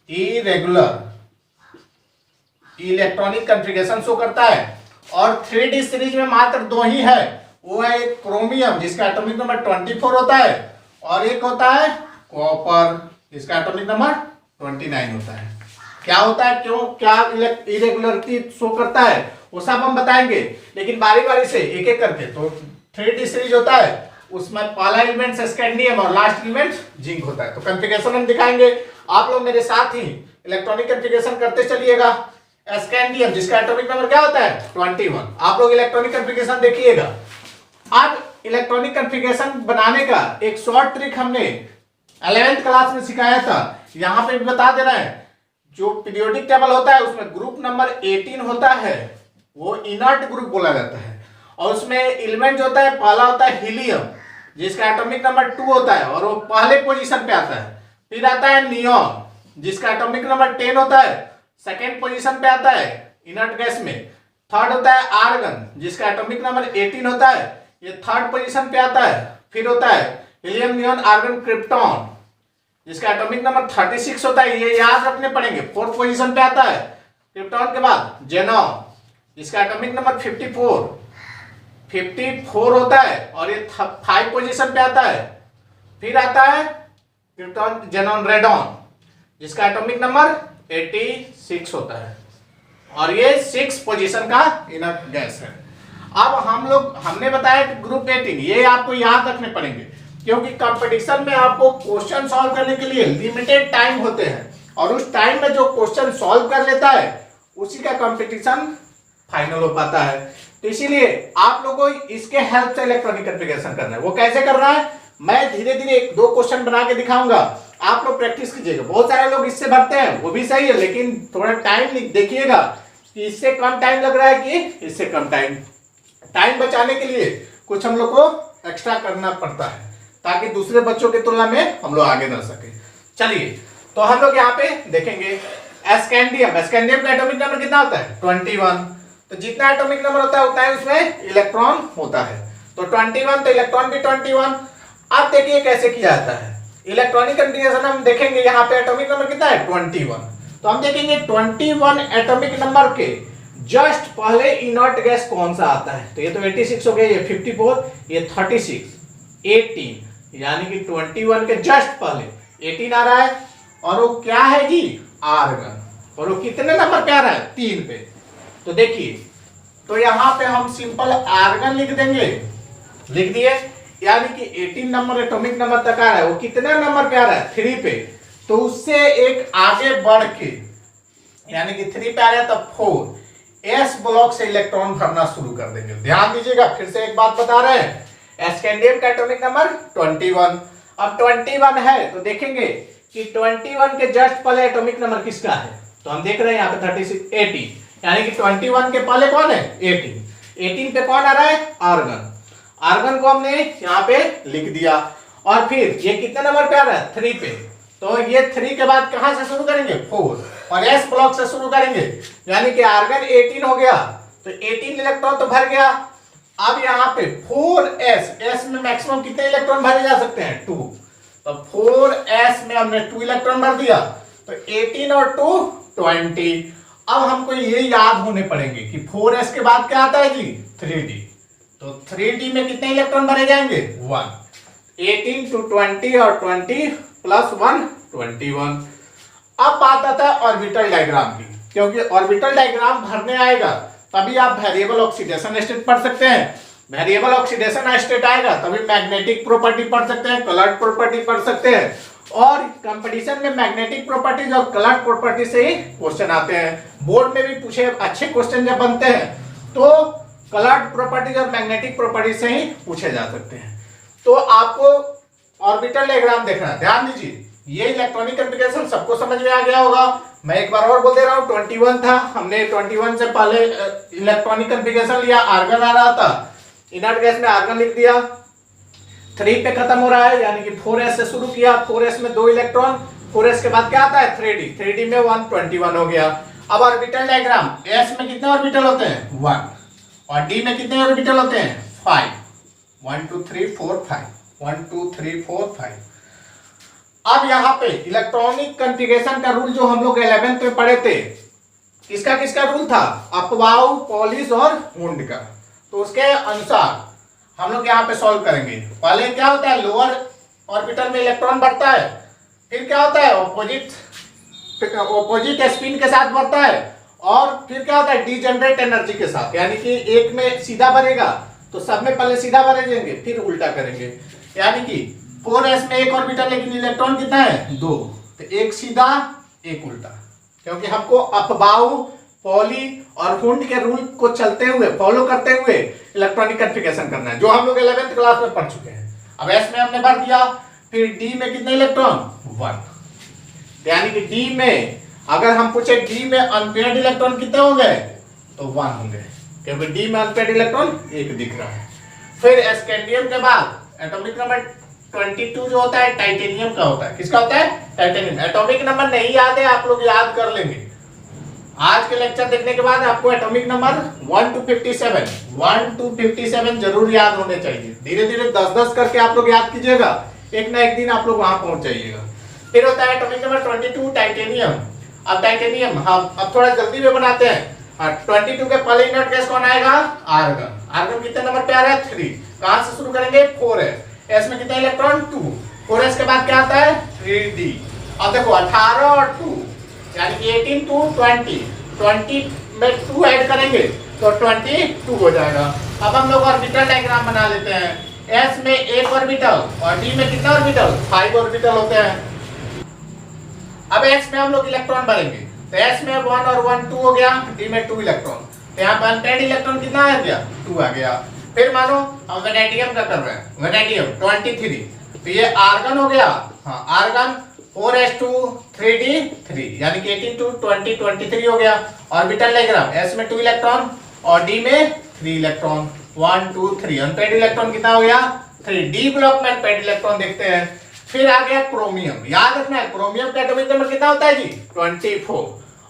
इरेगुलर इलेक्ट्रॉनिक कॉन्फ़िगरेशन शो करता है और 3D सीरीज में मात्र 2 ही है। वो है एक क्रोमियम जिसका एटॉमिक नंबर 24 होता है और एक होता है कॉपर जिसका एटॉमिक नंबर 29 होता है। क्या होता है, क्यों, क्या इरेगुलरिटी शो करता है वो सब हम बताएंगे, लेकिन बारी बारी से एक एक करके। तो 3D सीरीज होता है, उसमें पहला एलिमेंट स्कैंडियम और लास्ट एलिमेंट जिंक होता है। तो कॉन्फ़िगरेशन हम दिखाएंगे, आप लोग मेरे साथ ही इलेक्ट्रॉनिक कॉन्फ़िगरेशन करते चलिएगा। स्कैंडियम जिसका एटॉमिक नंबर क्या होता है? 21। आप लोग इलेक्ट्रॉनिक कॉन्फ़िगरेशन देखिएगा। अब इलेक्ट्रॉनिक कॉन्फ़िगरेशन बनाने का एक शॉर्ट ट्रिक हमने 11th क्लास में सिखाया था, यहाँ पे भी बता दे रहे हैं। जो पीरियोडिक टेबल होता है उसमें ग्रुप नंबर 18 होता है, वो इनर्ट ग्रुप बोला जाता है। और उसमें एलिमेंट जो होता है पहला होता है हीलियम जिसका एटॉमिक नंबर 2 होता है और वो पहले पोजीशन पे आता है। फिर आता है नियॉन जिसका एटॉमिक नंबर 10 होता है, सेकेंड पोजीशन पे आता है इनर्ट गैस में। थर्ड होता है आर्गन जिसका एटॉमिक नंबर 18 होता है, ये थर्ड पोजीशन पे आता है। फिर होता है हीलियम नियॉन आर्गन क्रिप्टॉन जिसका एटॉमिक नंबर 36 होता है, ये याद रखने पड़ेंगे। फोर्थ पोजीशन पे आता है क्रिप्टॉन के बाद जेनॉन जिसका एटॉमिक नंबर 54 होता है और ये 5 पोजीशन पे आता है। फिर आता है क्रिप्टॉन जेनॉन रेडॉन जिसका एटॉमिक नंबर 86 होता है और ये 6 पोजीशन का इनर्ट गैस है। अब हमने बताया कि ग्रुप 18 ये आपको याद रखने पड़ेंगे क्योंकि कंपटीशन में आपको क्वेश्चन सॉल्व करने के लिए लिमिटेड टाइम होते हैं और उस टाइम में जो क्वेश्चन सॉल्व कर लेता है उसी का कंपटीशन फाइनल हो पाता है। तो इसीलिए आप लोगों को इसके हेल्प से इलेक्ट्रॉनिक कॉन्फ़िगरेशन करना है। वो कैसे करना है? मैं धीरे धीरे एक दो क्वेश्चन बना के दिखाऊंगा, आप लोग प्रैक्टिस कीजिएगा। बहुत सारे लोग इससे भरते हैं, वो भी सही है, लेकिन थोड़ा टाइम देखिएगा कि इससे कम टाइम लग रहा है कि इससे कम टाइम बचाने के लिए कुछ हम लोग को एक्स्ट्रा करना पड़ता है ताकि दूसरे बच्चों की तुलना में हम लोग आगे बढ़ सके। चलिए तो हम लोग यहाँ पे देखेंगे स्कैंडियम का एटॉमिक नंबर कितना होता है 21। तो जितना एटॉमिक नंबर होता है उतना ही उसमें इलेक्ट्रॉन होता है। तो 21 तो इलेक्ट्रॉन भी 21। अब देखिए कैसे किया जाता है इलेक्ट्रॉनिक कॉन्फ़िगरेशन। हम देखेंगे यहाँ पे एटॉमिक नंबर कितना है 21। तो हम देखेंगे 21 एटॉमिक नंबर के जस्ट पहले इनर्ट गैस कौन सा आता है। तो ये तो 86 हो गया, ये 54, ये 36, 18, यानी कि 21 के जस्ट पहले 18 आ रहा है और वो क्या है जी आर्गन। और वो कितने नंबर पे आ रहा है 3 पे। तो देखिए तो यहाँ पे हम सिंपल आर्गन लिख देंगे, लिख दिए, यानी कि 18 नंबर एटॉमिक नंबर तक आ रहा है। वो कितने नंबर पे आ रहा है 3 पे। तो उससे एक आगे बढ़ के यानी कि 3 पे आ रहा है तब 4 एस ब्लॉक से इलेक्ट्रॉन भरना शुरू कर देंगे। ध्यान दीजिएगा, फिर से एक बात बता रहे हैं, स्कैंडियम का एटॉमिक नंबर 21। अब 21 है तो देखेंगे कि 21 के जस्ट पहले एटॉमिक नंबर किसका है। तो हम देख रहे हैं यहाँ पे 36, 18, यानी कि 21 के पहले कौन है 18 पे कौन आ रहा है आर्गन को हमने यहाँ पे लिख दिया। और फिर ये कितने नंबर पे आ रहा है 3 पे। तो ये 3 के बाद कहां से शुरू करेंगे 4 और एस ब्लॉक से शुरू करेंगे, यानी कि आर्गन 18 हो गया। तो 18 इलेक्ट्रॉन तो भर गया। अब यहाँ पे 4s में मैक्सिमम कितने इलेक्ट्रॉन भरे जा सकते हैं 2। तो 4s में हमने 2 इलेक्ट्रॉन भर दिया। तो 18 और 2 20। अब हमको ये याद होने पड़ेंगे कि 4s के बाद क्या आता है जी 3d। तो 3d में कितने इलेक्ट्रॉन भरे जाएंगे 1। 18 to 20 और 20 प्लस 1 21। अब बात आता है ऑर्बिटल डायग्राम की, क्योंकि ऑर्बिटल डायग्राम भरने आएगा तभी आप वेरिएबल ऑक्सीडेशन स्टेट पढ़ सकते हैं। वेरिएबल ऑक्सीडेशन स्टेट आएगा तभी मैग्नेटिक प्रॉपर्टी पढ़ सकते हैं, कलर्ड प्रॉपर्टी पढ़ सकते हैं। और कंपटीशन में मैग्नेटिक प्रॉपर्टीज और कलर्ड प्रॉपर्टी से ही क्वेश्चन आते हैं। बोर्ड में भी पूछे अच्छे क्वेश्चन जब बनते हैं तो कलर्ड प्रॉपर्टीज और मैग्नेटिक प्रॉपर्टीज से ही पूछे जा सकते हैं। तो आपको ऑर्बिटल डायग्राम देखना है, ध्यान दीजिए। ये इलेक्ट्रॉनिक कॉन्फ़िगरेशन सबको समझ में आ गया होगा। मैं एक बार और बोल दे रहा हूँ 21 था, हमने 21 से पहले इलेक्ट्रॉनिक कॉन्फ़िगरेशन लिया, आर्गन आ रहा था, इनर्ट गैस में आर्गन लिख दिया। 3 पे खत्म हो रहा है यानी कि 4s से शुरू किया, 4s में 2 इलेक्ट्रॉन, 4s के बाद क्या आता है 3d में 121 हो गया। अब ऑर्बिटल डायग्राम, s में कितने ऑर्बिटल होते हैं 1 और d में कितने ऑर्बिटल होते हैं 5। 1 2 3 4 5, 1 2 3 4 5। अब यहाँ पे इलेक्ट्रॉनिक कॉन्फ़िगरेशन का रूल जो हम लोग 11th में पढ़े थे, किसका किसका रूल था अपवाउ, पॉलिश और वुंड का। तो उसके अनुसार हम लोग यहाँ पे सॉल्व करेंगे। पहले क्या होता है लोअर ऑर्बिटल में इलेक्ट्रॉन बढ़ता है, फिर क्या होता है ऑपोजिट स्पिन के साथ बढ़ता है, और फिर क्या होता है डीजेनरेट एनर्जी के साथ, यानी कि एक में सीधा बढ़ेगा तो सब में पहले सीधा बढ़े जाएंगे फिर उल्टा करेंगे। यानी कि 4s में एक ऑर्बिटल लेकिन इलेक्ट्रॉन कितना है 2, तो एक सीधा एक उल्टा, क्योंकि हमको अपबाउ, पॉली और वुंड के रूल को चलते हुए फॉलो करते हुए इलेक्ट्रॉनिक कॉन्फ़िगरेशन करना है, जो हम लोग 11th क्लास में पढ़ चुके हैं। अब s में हमने भर दिया, फिर d में कितने इलेक्ट्रॉन 1, यानी कि d में अगर हम पूछे d में अनपेयर्ड इलेक्ट्रॉन कितने होंगे तो 1 होंगे, क्योंकि d में अनपेयर्ड इलेक्ट्रॉन 1 दिख रहा है। फिर स्कैंडियम के बाद एटॉमिक नंबर 22 जो होता है टाइटेनियम का होता है। किसका होता है टाइटेनियम। एटॉमिक नंबर नहीं याद है आप लोग याद कर लेंगे। आज के लेक्चर देखने के बाद आपको एटॉमिक नंबर 1 to 57 जरूर याद होने चाहिए। धीरे धीरे 10-10 करके आप लोग याद कीजिएगा, एक ना एक दिन आप लोग वहां पहुंच जाइएगा। फिर होता है एटॉमिक नंबर 22 टाइटेनियम। अब टाइटेनियम हम अब थोड़ा जल्दी में बनाते हैं। 22 के पहले इनर्ट गैस कौन आएगा आर्गन। आर्गन कितने नंबर पे आ रहा है 3। कहां से शुरू करेंगे 4s, s में कितने इलेक्ट्रॉन 2, 4s के बाद क्या आता है 3d। अब देखो 18 और 2 यानी कि 18 to 20 में 2 ऐड करेंगे तो 22 हो जाएगा। अब हम लोग ऑर्बिटल डायग्राम बना लेते हैं। s में एक ऑर्बिटल और d में कितना ऑर्बिटल 5 ऑर्बिटल होते हैं। अब s में हम लोग इलेक्ट्रॉन भरेंगे, तो s में 1 और 1 2 हो गया, d में 2 इलेक्ट्रॉन, तो यहाँ पर अनपेयर्ड इलेक्ट्रॉन कितना आ गया 2 आ गया। फिर मानो हम वेनेडियम का कर रहे हैं, वेनेडियम 23, तो ये आर्गन हो गया, हाँ आर्गन 4s2 3d3 यानी कि 18 to 20 23 हो गया। ऑर्बिटल डायग्राम, s में 2 इलेक्ट्रॉन और d में 3 इलेक्ट्रॉन, 1 2 3 अनपेड इलेक्ट्रॉन कितना हो गया 3। डी ब्लॉक में अनपेड इलेक्ट्रॉन देखते हैं। फिर आ गया क्रोमियम, याद रखना है क्रोमियम का एटॉमिक नंबर कितना होता है जी 24।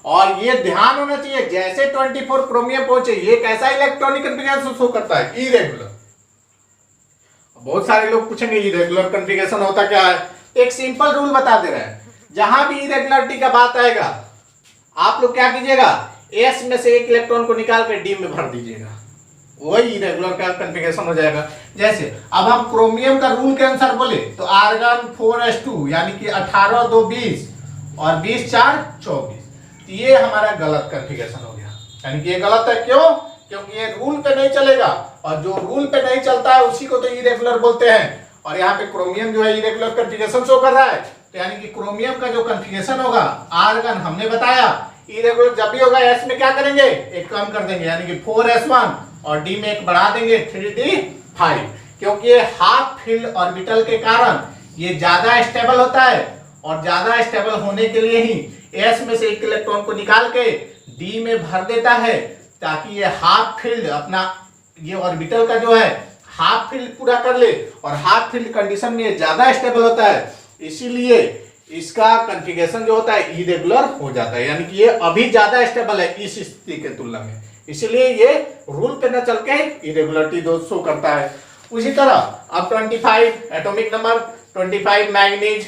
और ये ध्यान होना चाहिए जैसे 24 क्रोमियम पहुंचे ये कैसा इलेक्ट्रॉनिक कॉन्फ़िगरेशन शो करता है, इरेगुलर। बहुत सारे लोग पूछेंगे इरेगुलर कॉन्फ़िगरेशन होता क्या है, एक सिंपल रूल बता दे रहे हैं, जहां भी इरेगुलरिटी का बात आएगा आप लोग क्या कीजिएगा एस में से एक इलेक्ट्रॉन को निकाल कर डी में भर दीजिएगा, वही इरेगुलर का कॉन्फ़िगरेशन हो जाएगा। जैसे अब हम क्रोमियम का रूल के अनुसार बोले तो आर्गन 4s2 यानी कि 18 2 20 और 20 4 24, ये हमारा गलत कॉन्फ़िगरेशन हो गया। यानी कि ये गलत है, क्यों? क्योंकि ये रूल पे नहीं चलेगा और जो रूल पे नहीं चलता है उसी को तो इरेगुलर बोलते हैं। और यहाँ पे क्रोमियम जो है इरेगुलर कॉन्फ़िगरेशन शो कर रहा है, तो यानी कि क्रोमियम का जो कॉन्फ़िगरेशन होगा आर्गन हमने बताया इरेगुलर जब भी होगा एस में क्या करेंगे एक कम कर देंगे, यानी कि 4s1 और डी में एक बढ़ा देंगे 3d5, क्योंकि ये हाफ फील्ड ऑर्बिटल के कारण ये ज्यादा स्टेबल होता है और ज्यादा स्टेबल होने के लिए ही एस में से एक इलेक्ट्रॉन को निकाल के डी में भर देता है, ताकि ये हाफ फील्ड अपना ये ऑर्बिटल का जो है हाफ फील्ड पूरा कर ले। और हाफ फील्ड कंडीशन में ये ज्यादा स्टेबल होता है, इसीलिए इसका कॉन्फ़िगरेशन जो होता है इरेगुलर हो जाता है, यानी कि ये अभी ज्यादा स्टेबल है इस स्थिति के तुलना में, इसलिए ये रूल पे न चल के इरेगुलरिटी दोष शो करता है। उसी तरह अब 25 एटॉमिक नंबर 25 मैग्नीज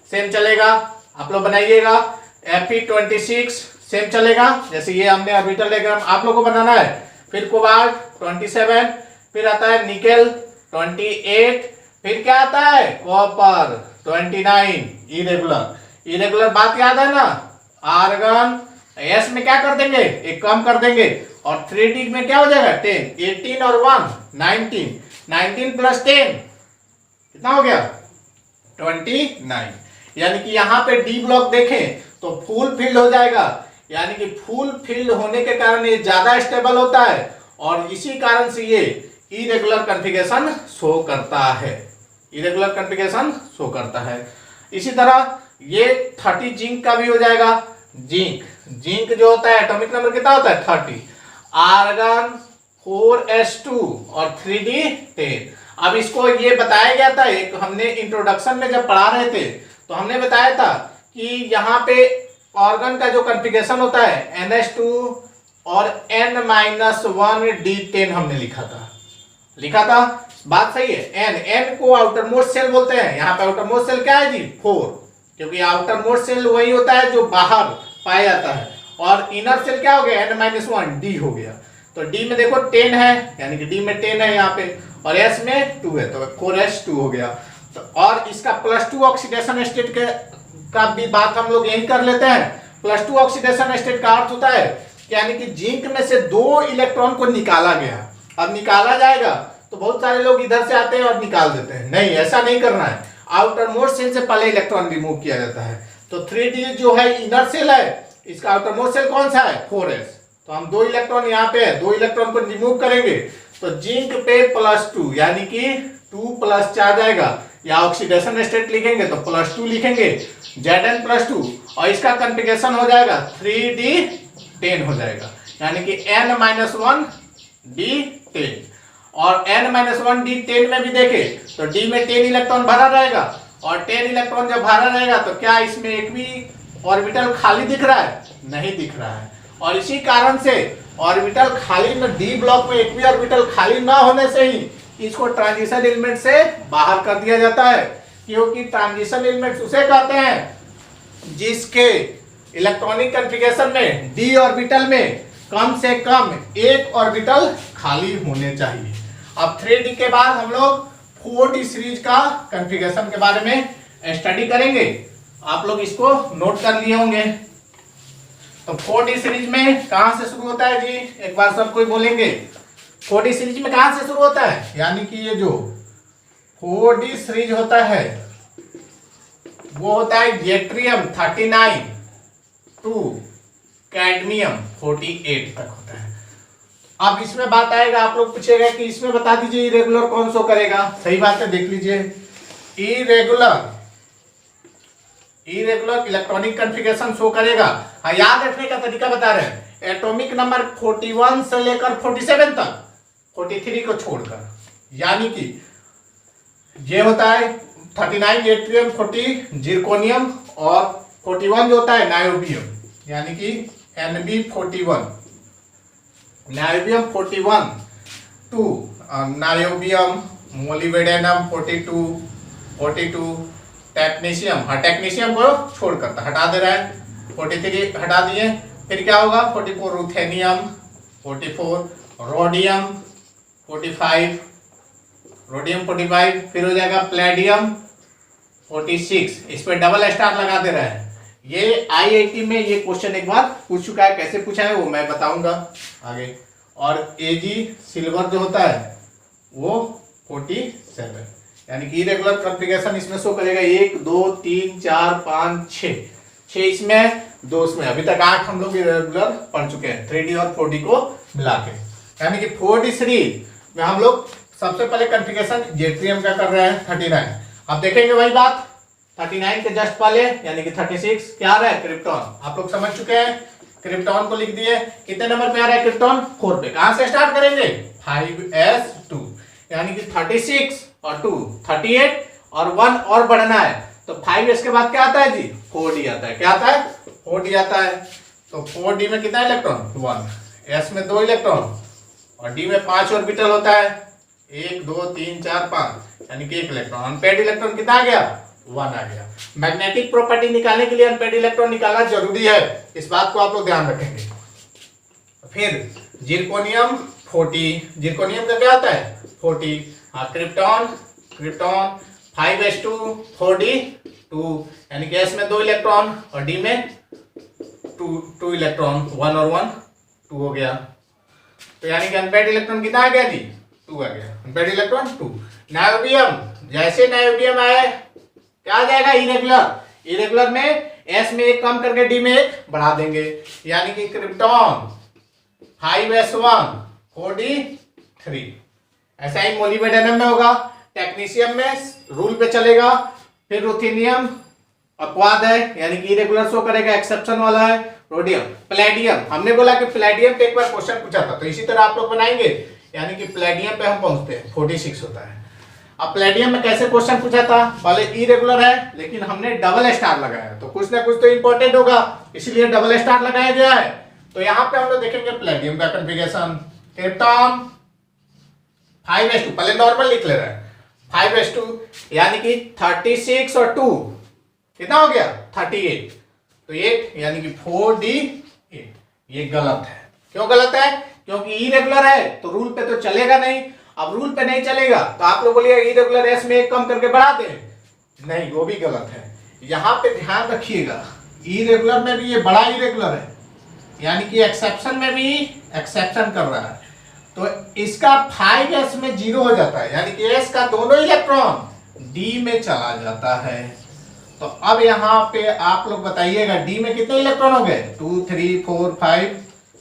सेम चलेगा, आप लोग बनाइएगा। Fe26 सेम चलेगा, जैसे ये हमने ऑर्बिटल डायग्राम आप लोगों को बनाना है। फिर कोबाल्ट 27, फिर आता है निकेल 28, फिर क्या आता है कॉपर 29। इरेगुलर बात याद है ना, आर्गन एस में क्या कर देंगे एक कम कर देंगे और 3d में क्या हो जाएगा 10, 18 और 1 19, 19 प्लस 10 कितना हो गया 29। यानी कि यहाँ पे डी ब्लॉक देखें तो फुल फील्ड हो जाएगा, यानी कि फुल फील्ड होने के कारण ये ज्यादा स्टेबल होता है और इसी कारण से ये इरेगुलर कॉन्फ़िगरेशन शो करता है, इरेगुलर कॉन्फ़िगरेशन शो करता है। इसी तरह ये 30 जिंक का भी हो जाएगा। जिंक जो होता है एटॉमिक नंबर कितना होता है 30, आर्गन 4s2 और 3d10। अब इसको ये बताया गया था, एक हमने इंट्रोडक्शन में जब पढ़ा रहे थे तो हमने बताया था कि यहाँ पे ऑर्गन का जो कॉन्फ़िगरेशन होता है ns2 और n-1d10 हमने लिखा था, बात सही है। n को आउटर मोस्ट सेल बोलते हैं, यहाँ पे आउटर मोस्ट सेल क्या है जी 4, क्योंकि आउटर मोस्ट सेल वही होता है जो बाहर पाया जाता है, और इनर सेल क्या हो गया n-1 d हो गया। तो d में देखो 10 है, यानी कि d में 10 है यहाँ पे, और s में 2 है तो 4s2 हो गया। तो और इसका +2 ऑक्सीडेशन स्टेट का भी बात हम लोग यही कर लेते हैं। +2 ऑक्सीडेशन स्टेट का अर्थ होता है यानी कि जिंक में से 2 इलेक्ट्रॉन को निकाला गया, अब निकाला जाएगा तो बहुत सारे लोग इधर से आते हैं और निकाल देते हैं, नहीं ऐसा नहीं करना है, आउटर मोस्ट सेल से पहले इलेक्ट्रॉन रिमूव किया जाता है। तो 3d जो है इनर सेल है, इसका आउटर मोस्ट सेल कौन सा है 4s, तो हम 2 इलेक्ट्रॉन यहाँ पे है, 2 इलेक्ट्रॉन को रिमूव करेंगे तो जिंक पे +2 यानी कि 2 प्लस आ जाएगा, या ऑक्सीडेशन स्टेट लिखेंगे तो +2 लिखेंगे Zn+2, और इसका कॉन्फ़िगरेशन हो जाएगा 3d10 हो जाएगा, यानी कि n-1 d10। और n-1d10 में भी देखे तो d में 10 इलेक्ट्रॉन भरा रहेगा, और 10 इलेक्ट्रॉन जब भरा रहेगा तो क्या इसमें एक भी ऑर्बिटल खाली दिख रहा है, नहीं दिख रहा है। और इसी कारण से ऑर्बिटल खाली में डी ब्लॉक में एक भी ऑर्बिटल खाली ना होने से ही इसको ट्रांजिशन एलिमेंट से बाहर कर दिया जाता है, क्योंकि ट्रांजिशन एलिमेंट उसे कहते हैं जिसके इलेक्ट्रॉनिक कॉन्फ़िगरेशन में डी ऑर्बिटल में कम से कम एक ऑर्बिटल खाली होने चाहिए। अब 3d के बाद हम लोग 4d सीरीज का कॉन्फ़िगरेशन के बारे में स्टडी करेंगे, आप लोग इसको नोट कर लिए होंगे। तो 4d सीरीज में कहां से शुरू होता है जी, एक बार सब कोई बोलेंगे 4d सीरीज में कहां से शुरू होता है, यानी कि ये जो 4d सीरीज होता है वो होता है जेट्रियम 39 टू कैडमियम 48 तक होता है। अब इसमें बात आएगा, आप लोग पूछेगा कि इसमें बता दीजिए इरेगुलर कौन सो करेगा, सही बात है, देख लीजिए इरेगुलर इलेक्ट्रॉनिक कॉन्फ़िगरेशन शो करेगा। हाँ, याद रखने का तरीका बता रहे हैं, एटॉमिक नंबर 41 से लेकर 47 तक, 43 को छोड़कर, यानी कि ये होता है 39 एट्रियम, 40 जिरकोनियम, और 41 जो होता है नायोबियम, यानी कि Nb41, niobium 41, 2 niobium, molybdenum 42, technetium, हाँ टेक्नीशियम को छोड़कर हटा दे रहा है, 43 हटा दिए, फिर क्या होगा 44 रुथेनियम, 44 रोडियम 45, फिर हो जाएगा प्लेडियम 46, इस पे डबल स्टार लगा दे रहा है। ये IIT में ये क्वेश्चन एक बार पूछ चुका है, कैसे पूछा है वो मैं बताऊंगा आगे। और Ag सिल्वर जो होता है वो 47, यानी कि इरेगुलर कॉन्फ़िगरेशन इसमें शो करेगा 1 2 3 4 5 6 इसमें, 2 इसमें, अभी तक 8 हम लोग इरेगुलर पढ़ चुके हैं 3D और 4D को मिला के, यानी कि 4D सीरीज में हम लोग सबसे पहले कॉन्फ़िगरेशन जेट्रियम का कर रहे हैं 39। अब देखेंगे वही बात 39 के जस्ट पहले, यानी कि 36 क्या आ रहा है क्रिप्टॉन, आप लोग समझ चुके हैं, क्रिप्टॉन को लिख दिए। कितने नंबर पे आ रहा है क्रिप्टॉन, 4 पे। कहां से स्टार्ट करेंगे 5s2, यानी कि 36 और 2 38 और 1 और बढ़ना है, तो 5s के बाद क्या आता है जी 4d आता है, क्या आता है 4d आता है। तो 4d में कितना इलेक्ट्रॉन 1, s में 2 इलेक्ट्रॉन और d में 5 ऑर्बिटल होता है, 1 2 3 4 5, यानी कि 1 इलेक्ट्रॉन। अनपेड इलेक्ट्रॉन कितना आ गया 1 आ गया। मैग्नेटिक प्रॉपर्टी निकालने के लिए अनपेड इलेक्ट्रॉन निकालना जरूरी है, इस बात को आप लोग ध्यान रखेंगे। फिर जिरकोनियम 40, जिरकोनियम का क्या होता है 40, हाँ क्रिप्टॉन 5s2 4d2, यानी कि s में 2 इलेक्ट्रॉन और d में 2 इलेक्ट्रॉन, 1 और 1 2 हो गया, तो यानी कि अनपेड इलेक्ट्रॉन कितना आ गया जी 2 आ गया, अनपेड इलेक्ट्रॉन 2। नायोबियम, जैसे नायोबियम आए क्या आ जाएगा इरेगुलर में s में 1 कम करके d में 1 बढ़ा देंगे, यानी कि क्रिप्टॉन 5s1 4d3। ऐसा ही मोलिब्डेनम में होगा, टेक्नीशियम में रूल पे चलेगा, फिर रुथेनियम अपवाद है, यानी कि इरेगुलर शो करेगा, एक्सेप्शन वाला है रोडियम। प्लेडियम, हमने बोला कि प्लेडियम पे एक बार क्वेश्चन पूछा था, तो इसी तरह आप लोग बनाएंगे, यानी कि प्लेडियम पे हम पहुंचते हैं 46 होता है। अब प्लेडियम में कैसे क्वेश्चन पूछा था, पहले इरेगुलर है लेकिन हमने डबल स्टार लगाया, तो कुछ ना कुछ तो इंपॉर्टेंट होगा, इसलिए डबल स्टार लगाया गया है। तो यहाँ पे हम लोग देखेंगे प्लेडियम का कॉन्फ़िगरेशन, क्रिप्टॉन 5s2, पहले नॉर्मल लिख ले रहे हैं 5s2, यानी कि 36 और 2 कितना हो गया 38, तो 8 यानी कि 4d8। ये गलत है, क्यों गलत है, क्योंकि इरेगुलर है तो रूल पे तो चलेगा नहीं। अब रूल पे नहीं चलेगा तो आप लोग बोलिए इरेगुलर s में 1 कम करके बढ़ा दें, नहीं वो भी गलत है। यहां पे ध्यान रखिएगा, इरेगुलर में भी ये बड़ा इरेगुलर है, यानी कि एक्सेप्शन में भी एक्सेप्शन कर रहा है, तो इसका 5s में 0 हो जाता है, यानी कि s का दोनों इलेक्ट्रॉन d में चला जाता है। तो अब यहाँ पे आप लोग बताइएगा d में कितने इलेक्ट्रॉन हो गए 2 3 4 5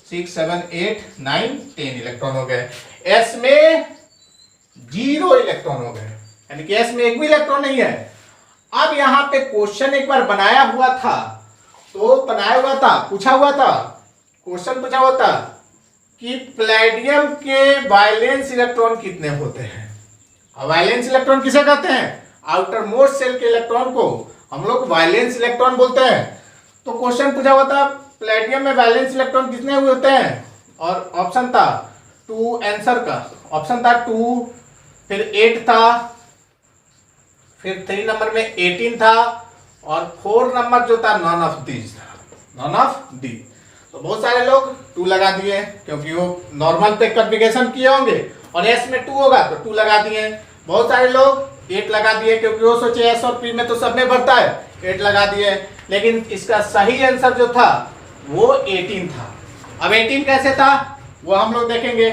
6 7 8 9 10 इलेक्ट्रॉन हो गए, s में 0 इलेक्ट्रॉन हो गए, यानी कि s में एक भी इलेक्ट्रॉन नहीं है। अब यहाँ पे क्वेश्चन एक बार बनाया हुआ था, पूछा हुआ था क्वेश्चन पूछा हुआ था कि प्लेडियम के वैलेंस इलेक्ट्रॉन कितने होते हैं। अब वैलेंस इलेक्ट्रॉन किसे कहते हैं, आउटर मोस्ट शेल के इलेक्ट्रॉन को हम लोग वैलेंस इलेक्ट्रॉन बोलते हैं। तो क्वेश्चन पूछा हुआ था प्लेडियम में वैलेंस इलेक्ट्रॉन कितने हुए होते हैं, और ऑप्शन था 2, आंसर का ऑप्शन था 2, फिर 8 था, फिर 3 नंबर में 18 था, और 4 नंबर जो था नॉन ऑफ दी। तो बहुत सारे लोग 2 लगा दिए, क्योंकि वो नॉर्मल पे कॉन्फ़िगरेशन किए होंगे और s में 2 होगा तो 2 लगा दिए। बहुत सारे लोग 8 लगा दिए, क्योंकि वो सोचे s और p में तो सब में बढ़ता है, 8 लगा दिए। लेकिन इसका सही आंसर जो था वो 18 था। अब 18 कैसे था वो हम लोग देखेंगे।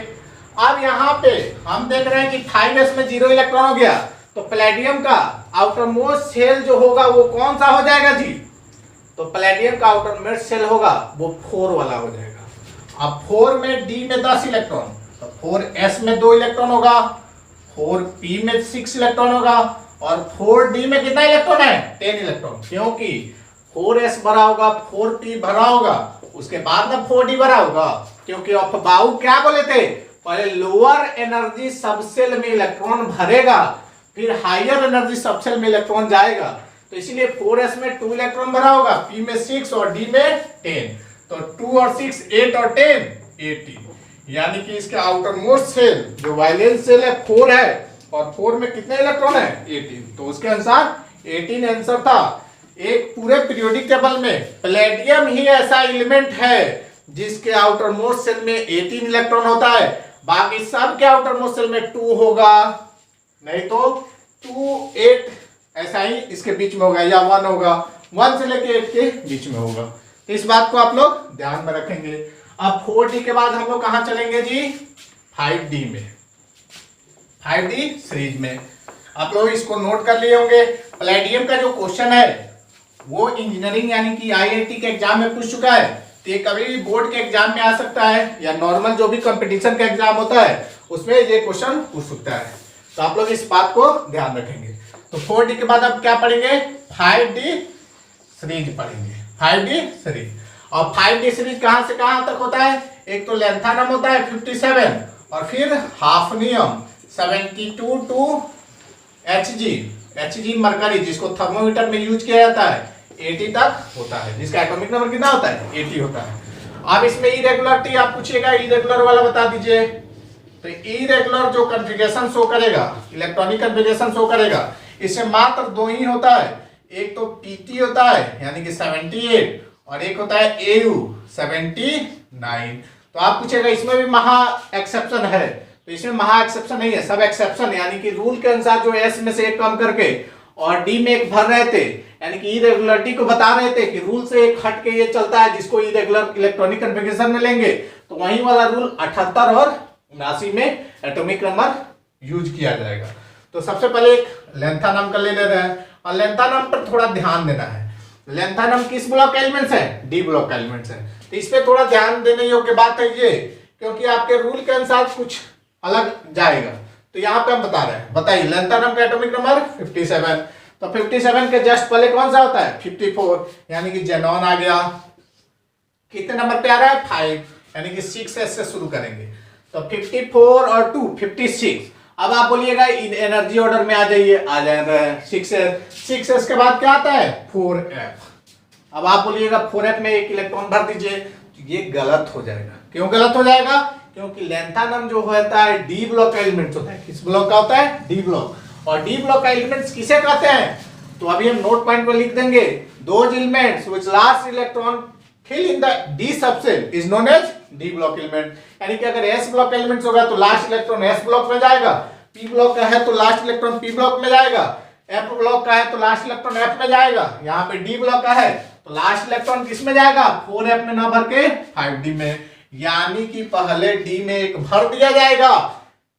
अब यहाँ पे हम देख रहे हैं कि 5s में 0 इलेक्ट्रॉन हो गया, तो प्लेडियम का आउटर मोस्ट शेल जो होगा वो कौन सा हो जाएगा जी, तो प्लेडियम का आउटर मोस्ट शेल होगा वो 4 वाला हो जाएगा। अब 4 में d में 10 इलेक्ट्रॉन, तो 4s में 2 इलेक्ट्रॉन होगा, 4p में 6 इलेक्ट्रॉन होगा, और 4d में कितना इलेक्ट्रॉन है? 10 इलेक्ट्रॉन, क्योंकि 4s भरा होगा, 4p भरा होगा, उसके बाद में 4d भरा होगा, क्योंकि अफबाऊ क्या बोले थे, पहले लोअर एनर्जी सबसेल में इलेक्ट्रॉन भरेगा, फिर हायर एनर्जी सबसेल में इलेक्ट्रॉन जाएगा। तो इसीलिए 4s में 2 इलेक्ट्रॉन भरा होगा, p में 6 और d में 10। तो 2 और 6 8 और 10 18, यानी कि इसके आउटर मोस्ट सेल जो वायलेंस सेल है 4 है, और 4 में कितने इलेक्ट्रॉन है? 18। तो उसके अनुसार 18 आंसर था। एक पूरे पीरियोडिक टेबल में पैलेडियम ही ऐसा एलिमेंट है जिसके आउटर मोस्ट सेल में 18 इलेक्ट्रॉन होता है, बाकी सब के आउटर मोस्ट सेल में 2 होगा, नहीं तो 2 8 ऐसा ही इसके बीच में होगा, या 1 होगा, 1 से लेके 8 के बीच में होगा। तो इस बात को आप लोग ध्यान में रखेंगे। अब 4d के बाद हम लोग कहां चलेंगे जी? 5d में, 5d सीरीज में। आप लोग इसको नोट कर लिए होंगे। पैलेडियम का जो क्वेश्चन है वो इंजीनियरिंग यानी कि आईआईटी के एग्जाम में पूछ चुका है, तो ये कभी भी बोर्ड के एग्जाम में आ सकता है, या नॉर्मल जो भी कंपटीशन का एग्जाम होता है उसमें ये क्वेश्चन पूछ सकता है। तो आप लोग इस बात को ध्यान रखेंगे। तो 4d के बाद अब क्या पढ़ेंगे? 5d सीरीज पढ़ेंगे, 5d सीरीज। और 5d सीरीज कहां से कहां तक होता है? एक तो लेंथानम होता है 57, और फिर हाफनियम 72 टू Hg मरकरी, जिसको थर्मोमीटर में यूज किया जाता है, 80 तक होता है, जिसका एटॉमिक नंबर कितना होता है? 80 होता है। अब इसमें इरेगुलरिटी आप पूछिएगा, इरेगुलर वाला बता दीजिए। तो इरेगुलर जो कॉन्फ़िगरेशन शो करेगा, इलेक्ट्रॉनिक कॉन्फ़िगरेशन शो करेगा, इसमें मात्र 2 ही होता है। एक तो pt होता है यानी कि 78, और एक होता है au 79। तो आप पूछेगा इसमें भी महा एक्सेप्शन है, तो इसमें महा एक्सेप्शन नहीं है, सब एक्सेप्शन, यानी कि रूल के अनुसार जो s में से एक कम करके और d में एक भर रहे थे, यानी कि इरेगुलरिटी को बता रहे थे कि रूल से एक हट के ये चलता है, जिसको इरेगुलर इलेक्ट्रॉनिक कॉन्फ़िगरेशन में लेंगे तो वही वाला रूल 78 और 79 में एटॉमिक नंबर यूज किया जाएगा। तो सबसे पहले एक लेंथानम का ले रहे हैं, और लेंथानम पर थोड़ा ध्यान देना है। लेंथानम किस ब्लॉक एलिमेंट्स है? डी ब्लॉक एलिमेंट्स है। तो इस पे थोड़ा ध्यान देने योग्य बात है ये, क्योंकि आपके रूल के अनुसार कुछ अलग जाएगा। तो यहाँ पे हम बता रहे हैं, बताइए लेंथानम का एटॉमिक नंबर 57। तो 57 के जस्ट पहले कौन सा होता है? 54, यानी कि जेनॉन आ गया। कितने नंबर पे आ रहा है? 5, यानी कि 6s से शुरू करेंगे। तो 54 और 2 56। अब आप बोलिएगा एनर्जी ऑर्डर में आ जाइए, आ जाएगा 6s के बाद क्या आता है? 4f। अब आप बोलिएगा 4f में एक इलेक्ट्रॉन भर दीजिए, तो ये गलत हो जाएगा। क्यों गलत हो जाएगा? क्योंकि लेंथानम जो होता है डी ब्लॉक एलिमेंट्स होता है। किस ब्लॉक का होता है? D block. और डी ब्लॉक एलिमेंट्स किसे कहते हैं? तो अभी हम नोट पॉइंट पर लिख देंगे, those elements which last electron fill in the D subshell is known as D block element. यानी कि अगर एस ब्लॉक एलिमेंट्स होगा तो लास्ट इलेक्ट्रॉन एस ब्लॉक में जाएगा, पी ब्लॉक का है तो लास्ट इलेक्ट्रॉन पी ब्लॉक में जाएगा, एफ ब्लॉक का है तो लास्ट इलेक्ट्रॉन एफ में जाएगा। यहाँ पे डी ब्लॉक का है तो लास्ट इलेक्ट्रॉन किस में जाएगा? 4f में ना भर के 5d में, यानी कि पहले d में एक भर दिया जाएगा।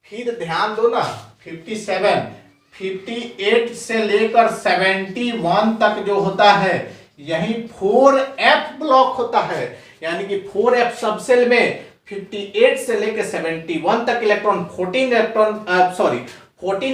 फिर ध्यान दो ना, 57 58 से लेकर 71 तक जो होता है यही 4f ब्लॉक होता है, यानी कि 4f सबसेल में 58 से लेकर 71 तक इलेक्ट्रॉन 14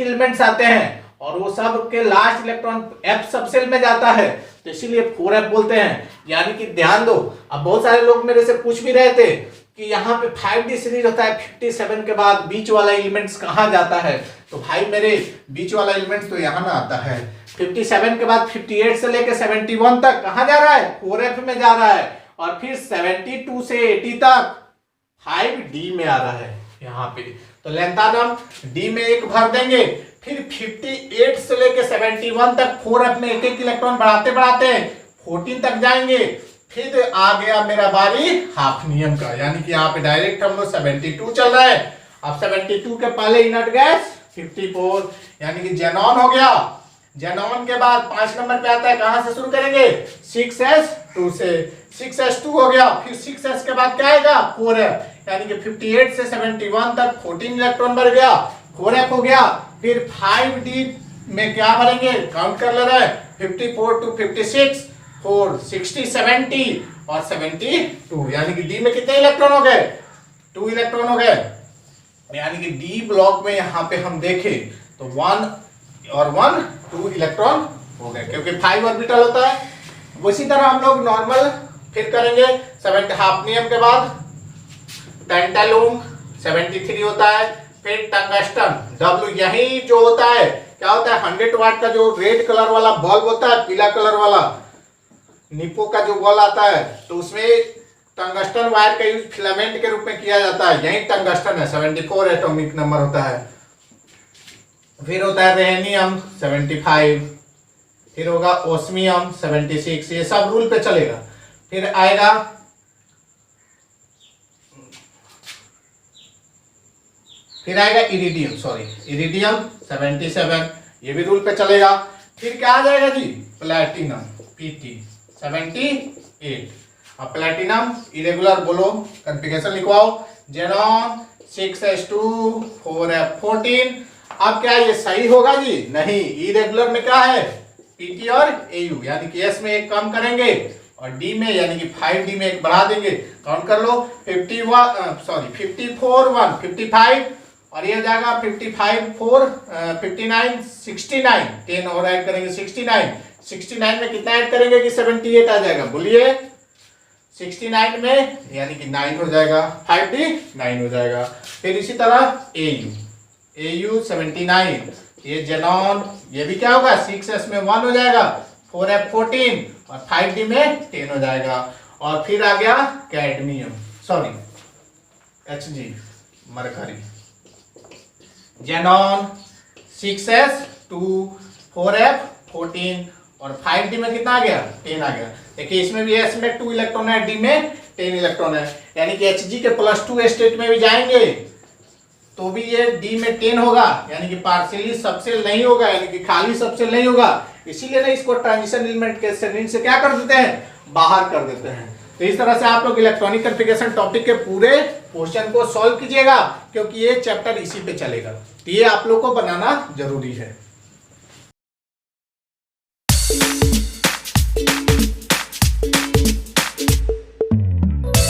एलिमेंट्स आते हैं, और वो सब के लास्ट इलेक्ट्रॉन f सबसेल में जाता है, तो इसीलिए 4f बोलते हैं। यानी कि ध्यान दो, अब बहुत सारे लोग मेरे से पूछ भी रहे थे कि यहाँ पे 5d सीरीज होता है, 57 के बाद बीच वाला एलिमेंट्स कहाँ जाता है? तो भाई मेरे बीच वाला एलिमेंट्स तो यहाँ ना आता है। 57 के बाद 58 से लेकर 71 तक कहाँ जा रहा है? 4f में जा रहा है, और फिर 72 से 80 तक 5d में आ रहा है यहाँ पे। तो लेंथानम d में एक भर देंगे, फिर 58 से लेकर 71 तक 4f में एक एक इलेक्ट्रॉन बढ़ाते बढ़ाते 14 तक जाएंगे। फिर आ गया मेरा बारी हाफनियम का, यानी कि यहाँ पे डायरेक्ट हम लोग 72 चल रहा है। अब 72 के पहले इनर्ट गैस 54, यानी कि जेनॉन हो गया। जेनॉन के बाद 5 नंबर पे आता है, कहां से शुरू करेंगे? 6s2 से। 6s2 हो गया, फिर 6s के बाद क्या आएगा? 4f, यानी कि 58 से 71 तक 14 इलेक्ट्रॉन बढ़ गया, 4f हो गया। फिर 5d में क्या भरेंगे? काउंट कर ले रहे हैं, 54 टू 56 4 60 70 और 72, यानी कि डी में कितने इलेक्ट्रॉन हो गए? 2 इलेक्ट्रॉन हो गए। यानी कि डी ब्लॉक में यहाँ पे हम देखें तो 1 और 1 2 इलेक्ट्रॉन हो गए, क्योंकि 5 ऑर्बिटल होता है। उसी तरह हम लोग नॉर्मल फिर करेंगे 7 हाफनियम के बाद पेंटालून 73 होता है। फिर टंगस्टन W, यही जो होता है क्या होता है 100 वाट का जो रेड कलर वाला बल्ब होता है, पीला कलर वाला निपो का जो बल्ब आता है, तो उसमें टंगस्टन वायर का यूज फिलामेंट के रूप में किया जाता है। यही टंगस्टन है, 74 एटॉमिक नंबर होता है। फिर होता है रेनियम 75, फिर होगा ओस्मियम 76, ये सब रूल पे चलेगा। फिर आएगा इरिडियम, इरिडियम 77, ये भी रूल पे चलेगा। फिर क्या आ जाएगा जी प्लैटिनम PT 78। अब प्लैटिनम इरेगुलर बोलो, कॉन्फ़िगरेशन लिखवाओ, जेनॉन 6s2 4f14। अब क्या ये सही होगा जी? नहीं, इरेगुलर में क्या है PT और AU, यानी कि S में एक कम करेंगे और D में यानी कि 5D में एक बढ़ा देंगे। काउंट कर लो 54 1 55 और ये हो जाएगा 55 4 59 69, 10 और ऐड करेंगे 69 में कितना ऐड करेंगे कि 78 आ जाएगा? बोलिए 69 में यानी कि 9 हो जाएगा, 5D 9 हो जाएगा। फिर इसी तरह AU 79, ये जेनॉन, ये भी क्या होगा 6s में 1 हो जाएगा, 4f14 और 5D में 10 हो जाएगा। और फिर आ गया cadmium, Hg mercury, xenon 6s2 4f14 और 5D में कितना आ गया 10 आ गया। देखिए इसमें भी S में 2 इलेक्ट्रॉन है, D में 10 इलेक्ट्रॉन है, यानी कि Hg के +2 स्टेट में भी जाएंगे तो भी ये D में 10 होगा, यानी कि पार्शियली सबसेल नहीं होगा, यानी कि खाली सबसेल नहीं होगा। इसीलिए ना इसको ट्रांजिशन एलिमेंट के श्रेणी से क्या कर देते हैं, बाहर कर देते हैं। तो इस तरह से आप लोग इलेक्ट्रॉनिक कॉन्फ़िगरेशन टॉपिक के पूरे क्वेश्चन को सॉल्व कीजिएगा, क्योंकि ये चैप्टर इसी पे चलेगा, तो ये आप लोग को बनाना जरूरी है।